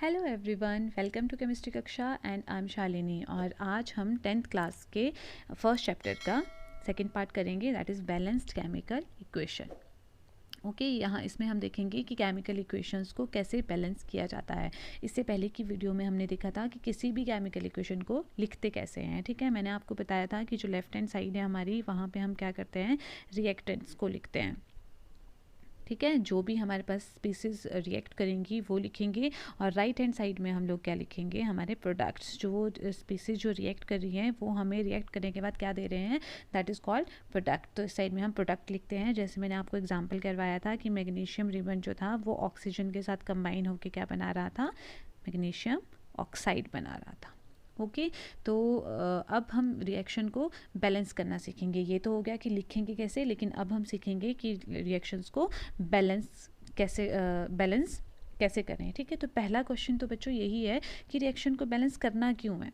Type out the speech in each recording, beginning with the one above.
Hello everyone, welcome to chemistry कक्षा and I am Shalini. और आज हम 10th क्लास के फर्स्ट चैप्टर का सेकंड पार्ट करेंगे, that is balanced chemical equation. Okay, यहाँ इसमें हम देखेंगे कि केमिकल इक्वेशंस को कैसे बैलेंस किया जाता है। इससे पहले की वीडियो में हमने देखा था कि किसी भी केमिकल इक्वेशन को लिखते कैसे हैं। ठीक है, मैंने आपको बताया था कि जो लेफ्ट हैंड साइड है हमारी, वहाँ पे हम क्या करते हैं, रिएक्टेंट्स को लिखते हैं। ठीक है, जो भी हमारे पास स्पीसीज रिएक्ट करेंगी वो लिखेंगे, और राइट हैंड साइड में हम लोग क्या लिखेंगे, हमारे प्रोडक्ट्स। जो स्पीसीज जो रिएक्ट कर रही हैं वो हमें रिएक्ट करने के बाद क्या दे रहे हैं, दैट इज़ कॉल्ड प्रोडक्ट। तो इस साइड में हम प्रोडक्ट लिखते हैं। जैसे मैंने आपको एग्जांपल करवाया था कि मैग्नीशियम रिबन जो था वो ऑक्सीजन के साथ कंबाइन होकर क्या बना रहा था, मैग्नीशियम ऑक्साइड बना रहा था। ओके, तो अब हम रिएक्शन को बैलेंस करना सीखेंगे। ये तो हो गया कि लिखेंगे कैसे, लेकिन अब हम सीखेंगे कि रिएक्शंस को बैलेंस कैसे करें। ठीक है, तो पहला क्वेश्चन तो बच्चों यही है कि रिएक्शन को बैलेंस करना क्यों है।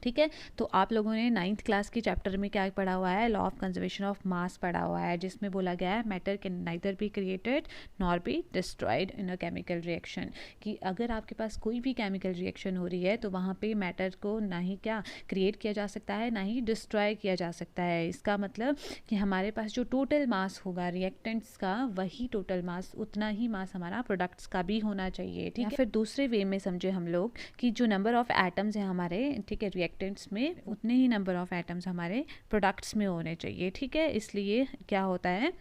ठीक है, तो आप लोगों ने 9th क्लास की चैप्टर में क्या पढ़ा हुआ है, law of conservation of mass पढ़ा हुआ है, जिसमें बोला गया है matter can neither be created nor be destroyed in a chemical reaction. कि अगर आपके पास कोई भी केमिकल रिएक्शन हो रही है तो वहाँ पे मैटर को ना ही क्या क्रिएट किया जा सकता है, ना ही डिस्ट्रॉय किया जा सकता है। इसका मतलब कि हमारे पास जो टोटल मास होगा रिएक्टेंट्स का, वही टोटल मास, उतना ही मास हमारा प्रोडक्ट्स का भी होना चाहिए। ठीक है, फिर दूसरे वे में समझे हम लोग कि जो नंबर ऑफ एटम्स हैं हमारे, ठीक है, रिएक्टेंट्स में, उतने ही नंबर ऑफ एटम्स हमारे प्रोडक्ट्स में होने चाहिए। ठीक है, इसलिए क्या होता है,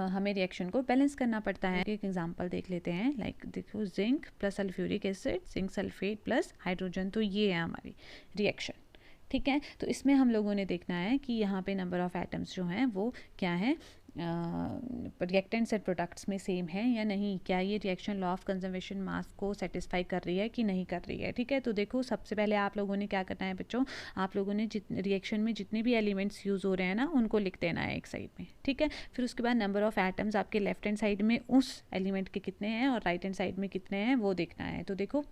हमें रिएक्शन को बैलेंस करना पड़ता है। एक एग्जांपल देख लेते हैं, लाइक देखो, zinc plus sulphuric acid, zinc sulphate plus hydrogen, तो ये है हमारी रिएक्शन। ठीक है, तो इसमें हम लोगों ने देखना है कि यहाँ पे नंबर ऑफ एटम्स जो हैं वो क्या है, रिएक्टेंट्स एंड प्रोडक्ट्स में सेम है या नहीं, क्या ये रिएक्शन लॉ ऑफ कंजर्वेशन मास को सेटिस्फाई कर रही है कि नहीं कर रही है। ठीक है, तो देखो, सबसे पहले आप लोगों ने क्या करना है बच्चों, आप लोगों ने रिएक्शन में जितने भी एलिमेंट्स यूज़ हो रहे हैं ना, उनको लिख देना है एक साइड में। ठीक है, फिर उसके बाद नंबर ऑफ एटम्स आपके लेफ्ट हैंड साइड में उस एलिमेंट के कितने हैं और राइट हैंड साइड में कितने हैं वो देखना है। तो देखो,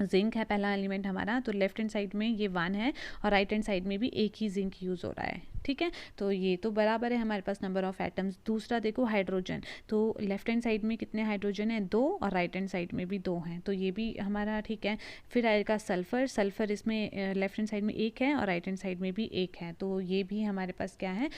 जिंक है पहला एलिमेंट हमारा, तो लेफ्ट हैंड साइड में ये 1 है और राइट हैंड साइड में भी एक ही जिंक यूज़ हो रहा है। ठीक है, तो ये तो बराबर है हमारे पास नंबर ऑफ एटम्स। दूसरा देखो, हाइड्रोजन, तो लेफ्ट हैंड साइड में कितने हाइड्रोजन है, 2, और राइट हैंड साइड में भी 2 हैं, तो ये भी हमारा ठीक है। फिर आएगा सल्फर, सल्फर इसमें लेफ्ट हैंड साइड में 1 है और राइट हैंड साइड में भी 1 है, तो ये भी हमारे पास क्या है,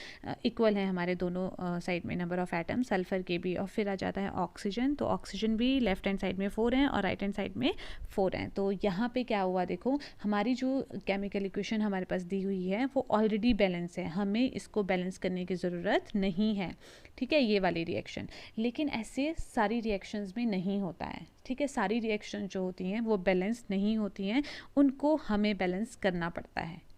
इक्वल है हमारे दोनों साइड में नंबर ऑफ एटम सल्फर के भी। और फिर आ जाता है ऑक्सीजन, तो ऑक्सीजन भी लेफ्ट हैंड साइड में 4 हैं और राइट हैंड साइड में 4 हैं। तो यहाँ पे क्या हुआ, देखो, हमारी जो केमिकल इक्वेशन हमारे पास दी हुई है वो ऑलरेडी बैलेंस है, हमें इसको बैलेंस करने की ज़रूरत नहीं है। ठीक है, ये वाली रिएक्शन, लेकिन ऐसे सारी रिएक्शंस में नहीं होता है। ठीक है, सारी रिएक्शन जो होती हैं वो बैलेंस नहीं होती हैं, उनको हमें बैलेंस करना पड़ता है।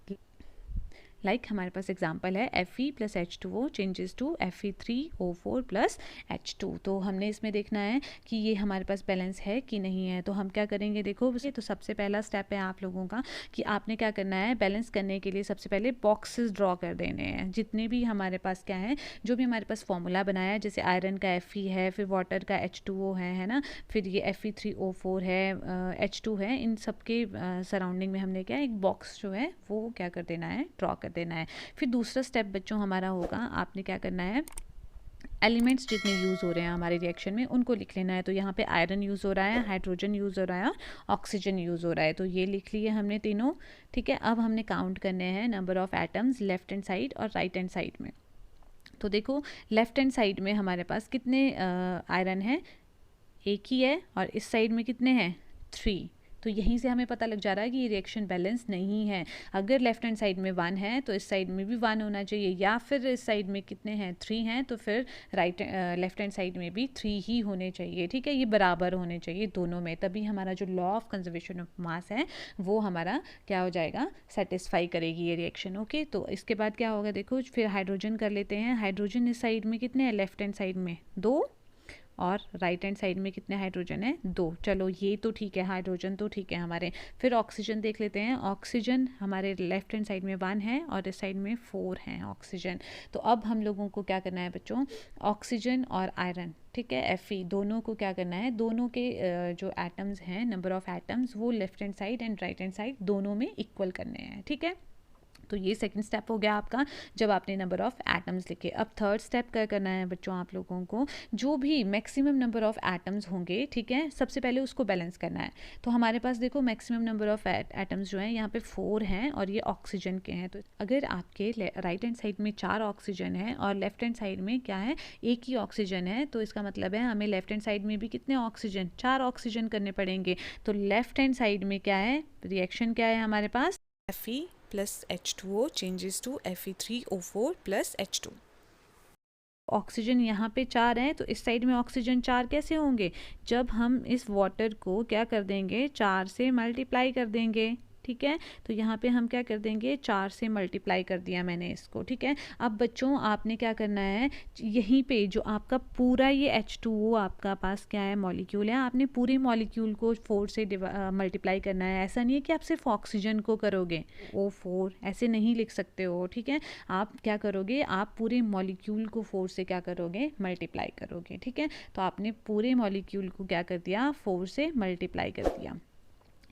लाइक हमारे पास एग्जांपल है Fe plus H2O changes to Fe3O4 plus H2। तो हमने इसमें देखना है कि ये हमारे पास बैलेंस है कि नहीं है। तो हम क्या करेंगे, देखो, तो सबसे पहला स्टेप है आप लोगों का कि आपने क्या करना है, बैलेंस करने के लिए सबसे पहले बॉक्सेस ड्रॉ कर देने हैं। जितने भी हमारे पास क्या है, जो भी हमारे पास फॉर्मूला बनाया है, जैसे आयरन का Fe है, फिर वाटर का H2O है ना, फिर ये Fe3O4 है, H2 है, इन सब के सराउंडिंग में हमने क्या, एक बॉक्स जो है वो क्या कर देना है, ड्रॉ कर देना है। फिर दूसरा स्टेप बच्चों हमारा होगा, आपने क्या करना है, एलिमेंट्स जितने यूज़ हो रहे हैं हमारे रिएक्शन में उनको लिख लेना है। तो यहाँ पे आयरन यूज़ हो रहा है, हाइड्रोजन यूज़ हो रहा है, ऑक्सीजन यूज़ हो रहा है, तो ये लिख लिए हमने तीनों। ठीक है, अब हमने काउंट करने हैं number of atoms left hand side और राइट हैंड साइड में। तो देखो, लेफ्ट हैंड साइड में हमारे पास कितने आयरन है, एक ही है, और इस साइड में कितने हैं, 3। तो यहीं से हमें पता लग जा रहा है कि ये रिएक्शन बैलेंस नहीं है। अगर लेफ्ट हैंड साइड में 1 है तो इस साइड में भी 1 होना चाहिए, या फिर इस साइड में कितने हैं, 3 हैं, तो फिर लेफ्ट हैंड साइड में भी 3 ही होने चाहिए। ठीक है, ये बराबर होने चाहिए दोनों में, तभी हमारा जो law of conservation of mass है वो हमारा क्या हो जाएगा, सेटिस्फाई करेगी ये रिएक्शन। ओके, तो इसके बाद क्या होगा, देखो, फिर हाइड्रोजन कर लेते हैं। हाइड्रोजन इस साइड में कितने हैं, लेफ्ट हैंड साइड में 2, और राइट हैंड साइड में कितने हाइड्रोजन है, 2। चलो, ये तो ठीक है, हाइड्रोजन तो ठीक है हमारे। फिर ऑक्सीजन देख लेते हैं। ऑक्सीजन हमारे लेफ्ट हैंड साइड में 1 है और इस साइड में 4 हैं ऑक्सीजन। तो अब हम लोगों को क्या करना है बच्चों, ऑक्सीजन और आयरन, ठीक है, Fe, दोनों को क्या करना है, दोनों के जो एटम्स हैं, नंबर ऑफ एटम्स, वो left hand side and right hand side दोनों में इक्वल करने हैं। ठीक है, तो ये सेकंड स्टेप हो गया आपका जब आपने नंबर ऑफ एटम्स लिखे। अब थर्ड स्टेप क्या करना है बच्चों आप लोगों को, जो भी मैक्सिमम नंबर ऑफ एटम्स होंगे, ठीक है, सबसे पहले उसको बैलेंस करना है। तो हमारे पास देखो मैक्सिमम नंबर ऑफ एटम्स जो हैं यहाँ पे 4 हैं और ये ऑक्सीजन के हैं। तो अगर आपके राइट हैंड साइड में 4 ऑक्सीजन है और लेफ्ट हैंड साइड में क्या है, एक ही ऑक्सीजन है, तो इसका मतलब है हमें लेफ्ट हैंड साइड में भी कितने ऑक्सीजन, 4 ऑक्सीजन करने पड़ेंगे। तो लेफ्ट हैंड साइड में क्या है, रिएक्शन क्या है हमारे पास, Fe plus H2O changes to Fe3O4 plus H2। Oxygen यहाँ पे 4 हैं तो इस साइड में ऑक्सीजन 4 कैसे होंगे, जब हम इस वाटर को क्या कर देंगे, 4 से मल्टीप्लाई कर देंगे, ठीक है। तो यहाँ पे हम क्या कर देंगे, 4 से मल्टीप्लाई कर दिया मैंने इसको, ठीक है। अब बच्चों आपने क्या करना है, यहीं पे जो आपका पूरा ये H2O आपका पास क्या है, मॉलिक्यूल है, आपने पूरे मॉलिक्यूल को 4 से मल्टीप्लाई करना है। ऐसा नहीं है कि आप सिर्फ ऑक्सीजन को करोगे, O4 ऐसे नहीं लिख सकते हो, ठीक है। आप क्या करोगे, आप पूरे मॉलिक्यूल को 4 से क्या करोगे, मल्टीप्लाई करोगे, ठीक है। तो आपने पूरे मॉलिक्यूल को क्या कर दिया, 4 से मल्टीप्लाई कर दिया।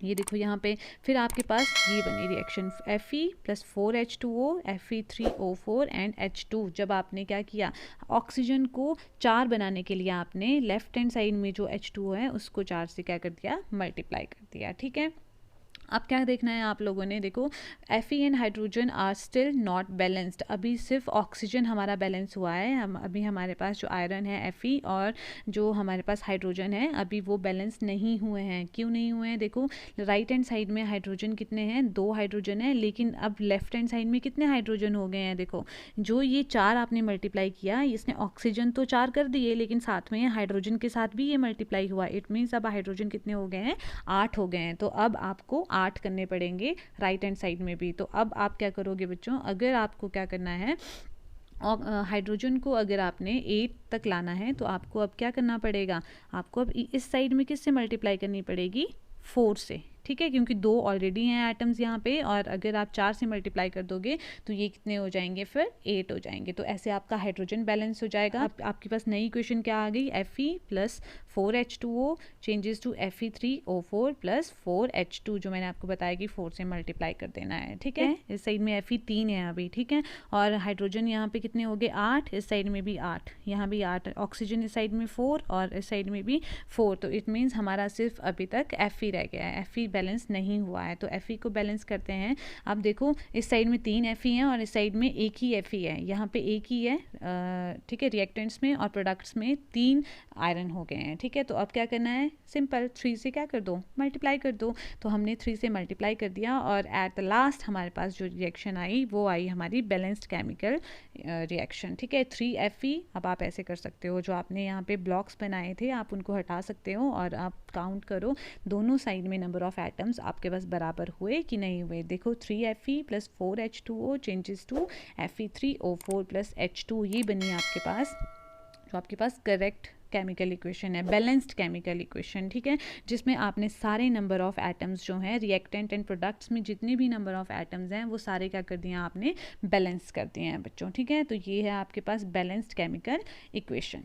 ये देखो यहाँ पे फिर आपके पास ये बनी reaction Fe plus 4H2O Fe3O4 and H2। जब आपने क्या किया, ऑक्सीजन को 4 बनाने के लिए आपने लेफ्ट हैंड साइड में जो H2O है उसको 4 से क्या कर दिया, मल्टीप्लाई कर दिया, ठीक है। अब क्या देखना है आप लोगों ने, देखो Fe and hydrogen are still not balanced. अभी सिर्फ ऑक्सीजन हमारा बैलेंस हुआ है, हम अभी हमारे पास जो आयरन है Fe और जो हमारे पास हाइड्रोजन है अभी वो बैलेंस नहीं हुए हैं। क्यों नहीं हुए हैं, देखो राइट हैंड साइड में हाइड्रोजन कितने हैं, 2 हाइड्रोजन है, लेकिन अब लेफ्ट हैंड साइड में कितने हाइड्रोजन हो गए हैं, देखो जो ये 4 आपने मल्टीप्लाई किया, इसने ऑक्सीजन तो 4 कर दिए लेकिन साथ में हाइड्रोजन के साथ भी ये मल्टीप्लाई हुआ। इट मीन्स अब हाइड्रोजन कितने हो गए हैं, 8 हो गए हैं। तो अब आपको 8 करने पड़ेंगे राइट हैंड साइड में भी। तो अब आप क्या करोगे बच्चों, अगर आपको क्या करना है, और हाइड्रोजन को अगर आपने 8 तक लाना है तो आपको अब क्या करना पड़ेगा, आपको अब इस साइड में किससे मल्टीप्लाई करनी पड़ेगी, 4 से, ठीक है, क्योंकि 2 ऑलरेडी हैं एटम्स यहाँ पे, और अगर आप 4 से मल्टीप्लाई कर दोगे तो ये कितने हो जाएंगे, फिर 8 हो जाएंगे। तो ऐसे आपका हाइड्रोजन बैलेंस हो जाएगा। अब आपके पास नई इक्वेशन क्या आ गई, Fe plus 4H2O changes to Fe3O4 plus 4H2, जो मैंने आपको बताया कि 4 से मल्टीप्लाई कर देना है, ठीक है। इस साइड में Fe 3 है अभी, ठीक है, और हाइड्रोजन यहाँ पे कितने हो गए, 8, इस साइड में भी 8, यहाँ भी 8, ऑक्सीजन इस साइड में 4 और इस साइड में भी 4। तो इट मीन्स हमारा सिर्फ अभी तक Fe रह गया है, Fe बैलेंस नहीं हुआ है। तो Fe को बैलेंस करते हैं। अब देखो इस साइड में 3 Fe हैं और इस साइड में एक ही Fe है, यहाँ पे एक ही है, ठीक है, रिएक्टेंट्स में और प्रोडक्ट्स में 3 आयरन हो गए हैं, ठीक है। तो अब क्या करना है, सिंपल 3 से क्या कर दो, मल्टीप्लाई कर दो। तो हमने 3 से मल्टीप्लाई कर दिया और एट द लास्ट हमारे पास जो रिएक्शन आई वो आई हमारी बैलेंस्ड केमिकल रिएक्शन, ठीक है, 3Fe। अब आप ऐसे कर सकते हो, जो आपने यहाँ पे ब्लॉक्स बनाए थे आप उनको हटा सकते हो और आप काउंट करो दोनों साइड में नंबर ऑफ एटम्स आपके पास बराबर हुए कि नहीं हुए। देखो 3Fe plus 4H2O changes to Fe3O4 plus H2, ये बनी आपके पास जो आपके पास करेक्ट केमिकल इक्वेशन है, बैलेंस्ड केमिकल इक्वेशन, ठीक है, जिसमें आपने सारे नंबर ऑफ एटम्स जो हैं रिएक्टेंट एंड प्रोडक्ट्स में जितने भी नंबर ऑफ एटम्स हैं वो सारे क्या कर दिए आपने, बैलेंस कर दिए हैं बच्चों, ठीक है। तो ये है आपके पास बैलेंस्ड केमिकल इक्वेशन।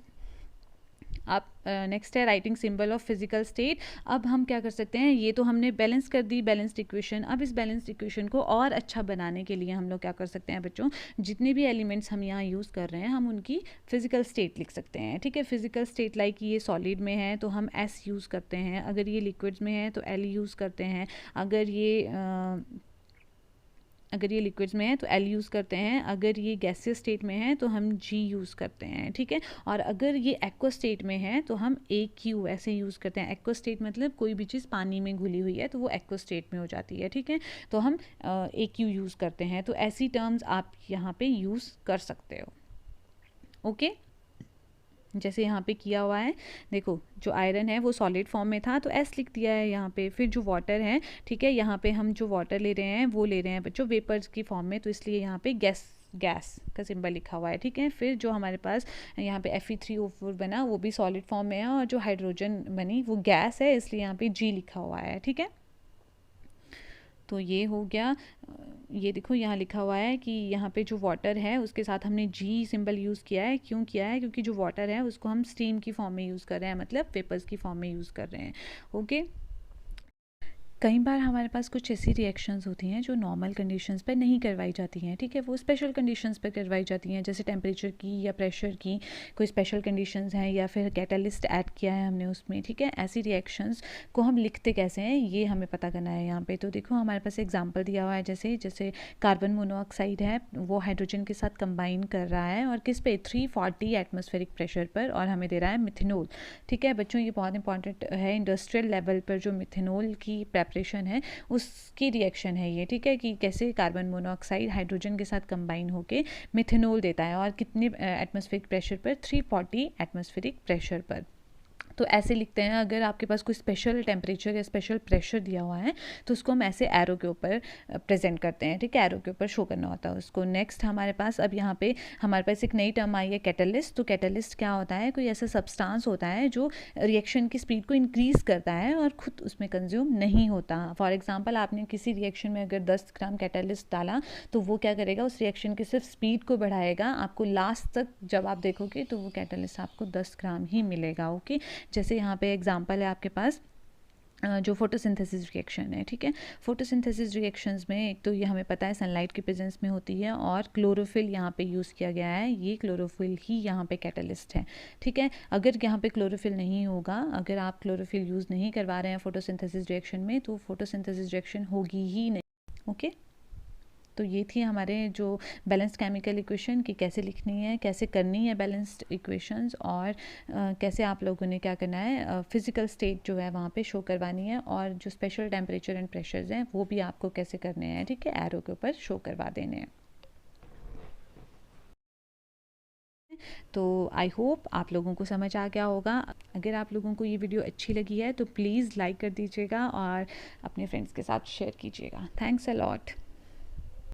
अब नेक्स्ट है writing symbol of physical state. अब हम क्या कर सकते हैं, ये तो हमने बैलेंस कर दी बैलेंस्ड इक्वेशन। अब इस बैलेंस्ड इक्वेशन को और अच्छा बनाने के लिए हम लोग क्या कर सकते हैं बच्चों, जितने भी एलिमेंट्स हम यहाँ यूज़ कर रहे हैं हम उनकी फिजिकल स्टेट लिख सकते हैं, ठीक है। फिजिकल स्टेट लाइक ये सॉलिड में है तो हम S यूज़ करते हैं, अगर ये लिक्विड्स में है तो L यूज़ करते हैं, अगर ये लिक्विड्स में है तो L यूज़ करते हैं, अगर ये गैसियस स्टेट में है तो हम G यूज़ करते हैं, ठीक है। और अगर ये एक्वा स्टेट में है तो हम AQ ऐसे यूज़ करते हैं। एक्वा स्टेट मतलब कोई भी चीज़ पानी में घुली हुई है तो वो एक्वा स्टेट में हो जाती है, ठीक है, तो हम AQ यूज़ करते हैं। तो ऐसी टर्म्स आप यहाँ पे यूज़ कर सकते हो, ओके। जैसे यहाँ पे किया हुआ है, देखो जो आयरन है वो सॉलिड फॉर्म में था तो S लिख दिया है यहाँ पे। फिर जो वाटर है, ठीक है, यहाँ पे हम जो वाटर ले रहे हैं वो ले रहे हैं बच्चों वेपर्स की फॉर्म में, तो इसलिए यहाँ पे गैस का सिंबल लिखा हुआ है, ठीक है। फिर जो हमारे पास यहाँ पे Fe3O4 बना वो भी सॉलिड फॉर्म में है और जो हाइड्रोजन बनी वो गैस है, इसलिए यहाँ पे G लिखा हुआ है, ठीक है। तो ये हो गया, ये देखो यहाँ लिखा हुआ है कि यहाँ पे जो वाटर है उसके साथ हमने G सिंबल यूज़ किया है। क्यों किया है, क्योंकि जो वाटर है उसको हम स्टीम की फॉर्म में यूज़ कर रहे हैं, मतलब वेपर्स की फॉर्म में यूज़ कर रहे हैं, ओके। कई बार हमारे पास कुछ ऐसी रिएक्शंस होती हैं जो नॉर्मल कंडीशंस पे नहीं करवाई जाती हैं, ठीक है, वो स्पेशल कंडीशंस पे करवाई जाती हैं, जैसे टेम्परेचर की या प्रेशर की कोई स्पेशल कंडीशंस हैं या फिर कैटलिस्ट ऐड किया है हमने उसमें, ठीक है। ऐसी रिएक्शंस को हम लिखते कैसे हैं ये हमें पता करना है यहाँ पे। तो देखो हमारे पास एग्जाम्पल दिया हुआ है, जैसे जैसे कार्बन मोनोऑक्साइड है वो हाइड्रोजन के साथ कंबाइन कर रहा है और किस पे 340 एटमॉस्फेरिक प्रेशर पर, और हमें दे रहा है मिथेनॉल, ठीक है बच्चों। ये बहुत इंपॉर्टेंट है, इंडस्ट्रियल लेवल पर जो मिथेनॉल की प्रेपरेशन है उसकी रिएक्शन है ये, ठीक है, कि कैसे कार्बन मोनोऑक्साइड हाइड्रोजन के साथ कंबाइन होके मिथेनॉल देता है और कितने एटमॉस्फेरिक प्रेशर पर, 340 एटमॉस्फेरिक प्रेशर पर। तो ऐसे लिखते हैं। अगर आपके पास कोई स्पेशल टेम्परेचर या स्पेशल प्रेशर दिया हुआ है तो उसको हम ऐसे एरो के ऊपर प्रेजेंट करते हैं, ठीक है, एरो के ऊपर शो करना होता है उसको। नेक्स्ट हमारे पास अब यहाँ पे हमारे पास एक नई टर्म आई है कैटलिस्ट। तो कैटलिस्ट क्या होता है, कोई ऐसा सब्सटेंस होता है जो रिएक्शन की स्पीड को इंक्रीज़ करता है और खुद उसमें कंज्यूम नहीं होता। फॉर एग्जाम्पल आपने किसी रिएक्शन में अगर 10 ग्राम कैटलिस्ट डाला तो वो क्या करेगा, उस रिएक्शन की सिर्फ स्पीड को बढ़ाएगा, आपको लास्ट तक जब आप देखोगे तो वो कैटलिस्ट आपको 10 ग्राम ही मिलेगा। ओके, जैसे यहाँ पे एग्जांपल है आपके पास जो फोटोसिंथेसिस रिएक्शन है, ठीक है। फोटोसिंथेसिस रिएक्शंस में एक तो ये हमें पता है सनलाइट की प्रेजेंस में होती है और क्लोरोफिल यहाँ पे यूज़ किया गया है, ये क्लोरोफिल ही यहाँ पे कैटलिस्ट है, ठीक है। अगर यहाँ पे क्लोरोफिल नहीं होगा, अगर आप क्लोरोफिल यूज़ नहीं करवा रहे हैं फोटोसिंथेसिस रिएक्शन में तो फोटोसिंथेसिस रिएक्शन होगी ही नहीं। ओके, तो ये थी हमारे जो बैलेंस्ड केमिकल इक्वेशन की कैसे लिखनी है, कैसे करनी है बैलेंस्ड इक्वेशंस, और कैसे आप लोगों ने क्या करना है, फिजिकल स्टेट जो है वहाँ पे शो करवानी है, और जो स्पेशल टेम्परेचर एंड प्रेशर्स हैं वो भी आपको कैसे करने हैं, ठीक है, एरो के ऊपर शो करवा देने हैं। तो आई होप आप लोगों को समझ आ गया होगा। अगर आप लोगों को ये वीडियो अच्छी लगी है तो प्लीज़ लाइक कर दीजिएगा और अपने फ्रेंड्स के साथ शेयर कीजिएगा। Thanks a lot.